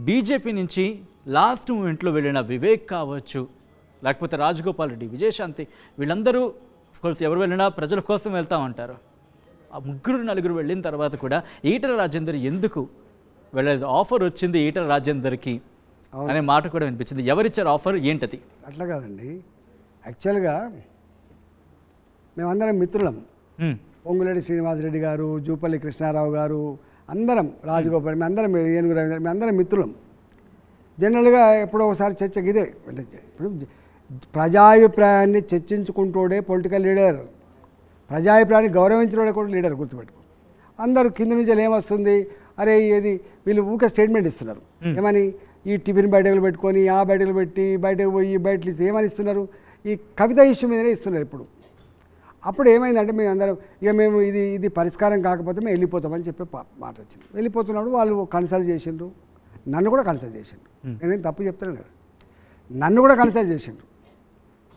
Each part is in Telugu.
బీజేపీ నుంచి లాస్ట్ మూమెంట్లో వెళ్ళిన వివేక్ కావచ్చు, లేకపోతే రాజగోపాల్ రెడ్డి, విజయశాంతి, వీళ్ళందరూ ఎవరు వెళ్ళినా ప్రజల కోసం వెళ్తూ ఉంటారు. ఆ ముగ్గురు నలుగురు వెళ్ళిన తర్వాత కూడా ఈటల రాజేందర్ ఎందుకు వెళ్ళలేదు? ఆఫర్ వచ్చింది ఈటల రాజేందర్కి అనే మాట కూడా వినిపించింది. ఎవరిచ్చారు ఆఫర్, ఏంటది? అట్లా కాదండి, యాక్చువల్గా మేమందరం మిత్రులం. పొంగులేటి శ్రీనివాసరెడ్డి గారు, జూపల్లి కృష్ణారావు గారు, అందరం, రాజగోపాల్, మేమందరం, ఏనుగు రవీంద్ర, మేమందరం మిత్రులం. జనరల్గా ఎప్పుడో ఒకసారి చర్చకి ఇదే, ఇప్పుడు ప్రజాభిప్రాయాన్ని చర్చించుకుంటూడే పొలిటికల్ లీడర్, ప్రజాభిప్రాయాన్ని గౌరవించడం కూడా లీడర్, గుర్తుపెట్టుకో. అందరూ కింద నుంచి ఏమొస్తుంది, అరే ఏది వీళ్ళు ఊకే స్టేట్మెంట్ ఇస్తున్నారు. ఏమని, ఈ టిఫిన్ బయటలు పెట్టుకొని ఆ బయటలు పెట్టి బయటకు పోయి బయటలు ఏమని ఇస్తున్నారు, ఈ కవిత ఇష్యూ మీదనే ఇస్తున్నారు ఇప్పుడు. అప్పుడు ఏమైందంటే మేము అందరం మేము ఇది పరిష్కారం కాకపోతే మేము వెళ్ళిపోతామని చెప్పి మాట వచ్చింది. వెళ్ళిపోతున్నప్పుడు వాళ్ళు కన్సల్ట్ చేసిండ్రు, నన్ను కూడా కన్సల్ట్ చేసిండ్రు. నేనేం తప్పు చెప్తాను కదా, నన్ను కూడా కన్సల్ట్ చేసిండ్రు.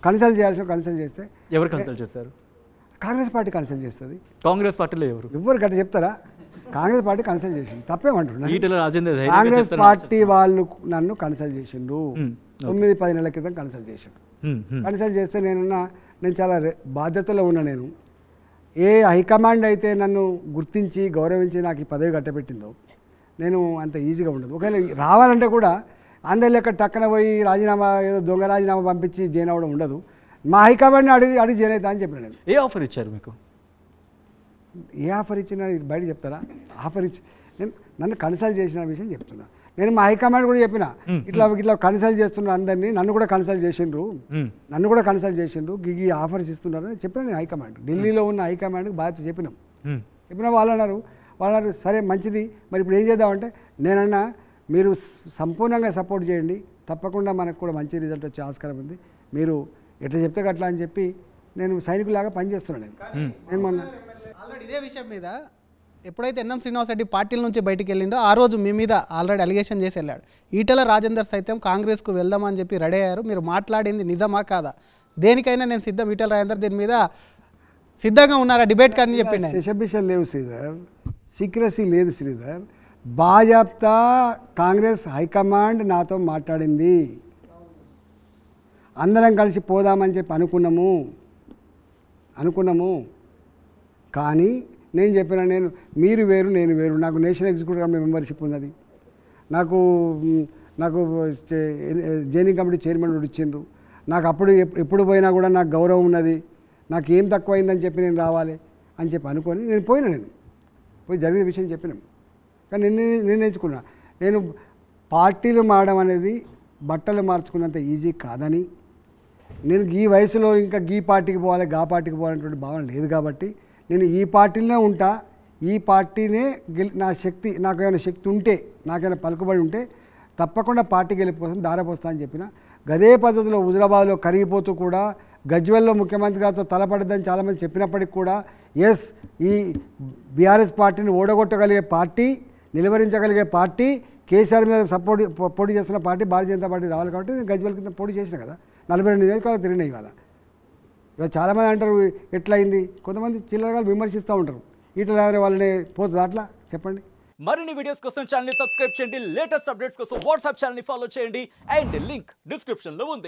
కన్సల్ట్ చేస్తే ఎవరు కన్సల్ట్ చేస్తారు? కాంగ్రెస్ పార్టీ కన్సల్ట్ చేస్తుంది. కాంగ్రెస్ పార్టీలో ఎవరు గట్ట చెప్తారా? కాంగ్రెస్ పార్టీ కన్సల్ట్ చేసింది, తప్పేమంటున్నారు. ఈటల రాజేందర్ కాంగ్రెస్ పార్టీ వాళ్ళు నన్ను కన్సల్ట్ చేసిండ్రు. 9-10 నెలల క్రితం కన్సల్ట్ చేసిండ్రు. కన్సల్ట్ చేస్తే నేను చాలా బాధ్యతలో ఉన్నా. నేను ఏ హైకమాండ్ అయితే నన్ను గుర్తించి గౌరవించి నాకు ఈ పదవి కట్టబెట్టిందో నేను అంత ఈజీగా ఉండదు. ఒకవేళ రావాలంటే కూడా అందరి లెక్క టక్కన పోయి రాజీనామా, ఏదో దొంగ రాజీనామా పంపించి జైన్ అవ్వడం ఉండదు. మా హైకమాండ్ని అడిగి జైన్ అవుతా అని చెప్పిన నేను. ఏ ఆఫర్ ఇచ్చారు మీకు? ఏ ఆఫర్ ఇచ్చినా బయట చెప్తారా? ఆఫర్ ఇచ్చి నన్ను కన్సల్ట్ చేసిన విషయం చెప్తున్నా. నేను మా హైకమాండ్ కూడా చెప్పిన, ఇట్లా కన్సల్ట్ చేస్తున్నారు అందరినీ, నన్ను కూడా కన్సల్ట్ చేసిండ్రు, గిగి ఆఫర్స్ ఇస్తున్నారు అని చెప్పిన నేను హైకమాండ్. ఢిల్లీలో ఉన్న హైకమాండ్కి బాధ్యత చెప్పిన వాళ్ళు అన్నారు సరే మంచిది, మరి ఇప్పుడు ఏం చేద్దామంటే నేనన్నా మీరు సంపూర్ణంగా సపోర్ట్ చేయండి, తప్పకుండా మనకు కూడా మంచి రిజల్ట్ వచ్చే ఆస్కారం ఉంది, మీరు ఎట్లా చెప్తే అట్లా అని చెప్పి నేను సైనికులాగా పనిచేస్తున్నాను. నేను మొన్న ఆల్రెడీ ఇదే విషయం మీద ఎప్పుడైతే ఎన్ఎం శ్రీనివాసరెడ్డి పార్టీల నుంచి బయటికి వెళ్ళిండో ఆ రోజు మీ మీద ఆల్రెడీ అలిగేషన్ చేసి వెళ్ళాడు. ఈటల రాజేందర్ సైతం కాంగ్రెస్కు వెళ్దామని చెప్పి రెడీ అయ్యారు. మీరు మాట్లాడింది నిజమా కాదా? దేనికైనా నేను సిద్ధం, ఈటల రాజేందర్ దీని మీద సిద్ధంగా ఉన్నారా డిబేట్ కానీ చెప్పింది. సెషబిషన్ లేవు శ్రీధర్, సీక్రసీ లేదు శ్రీధర్. బాజాప్తా కాంగ్రెస్ హైకమాండ్ నాతో మాట్లాడింది, అందరం కలిసి పోదామని చెప్పి అనుకున్నాము. కానీ నేను చెప్పిన, మీరు వేరు నేను వేరు. నాకు నేషనల్ ఎగ్జిక్యూటివ్ కమిటీ మెంబర్షిప్ ఉన్నది, నాకు జైనింగ్ కమిటీ చైర్మన్ ఇచ్చిండ్రు, నాకు ఎప్పుడు పోయినా కూడా నాకు గౌరవం ఉన్నది, నాకు ఏం తక్కువైందని చెప్పి నేను రావాలి అని చెప్పి అనుకొని నేను పోయి జరిగిన విషయం చెప్పినాం. కానీ నేను నేర్చుకున్నా, నేను పార్టీలు మారడం అనేది బట్టలు మార్చుకున్నంత ఈజీ కాదని, నేను ఈ వయసులో ఇంకా ఈ పార్టీకి పోవాలి గా పార్టీకి పోవాలనేటువంటి భావన లేదు. కాబట్టి నేను ఈ పార్టీలోనే ఉంటా, ఈ పార్టీనే నా శక్తి, నాకు ఏమైనా శక్తి ఉంటే, నాకైనా పలుకుబడి ఉంటే తప్పకుండా పార్టీ గెలిపోతాను, దారపోస్తా అని చెప్పిన. గదే పద్ధతిలో హుజరాబాద్లో కరిగిపోతూ కూడా గజ్వెల్లో ముఖ్యమంత్రి గారితో తలపడద్దని చాలామంది చెప్పినప్పటికి కూడా ఎస్, ఈ బీఆర్ఎస్ పార్టీని ఓడగొట్టగలిగే పార్టీ, నిలువరించగలిగే పార్టీ, కేసీఆర్ మీద పోటీ చేస్తున్న పార్టీ భారతీయ జనతా పార్టీ రావాలి. కాబట్టి నేను గజ్వెల్ కింద పోటీ చేసిన కదా, 42 నియోజకవర్గాలు తిరిగినాయి. ఇవాళ చాలామంది అంటారు ఎట్లయింది, కొంతమంది చిల్లరగా విమర్శిస్తూ ఉంటారు, ఈటల వాళ్ళని పోతుంది అట్లా చెప్పండి. మరిన్ని వీడియోస్ కోసం ఛానల్ ని సబ్స్క్రైబ్ చేయండి, లేటెస్ట్ అప్డేట్స్ కోసం వాట్సాప్ ఛానల్ ని ఫాలో చేయండి, అండ్ లింక్ డిస్క్రిప్షన్ లో ఉంది.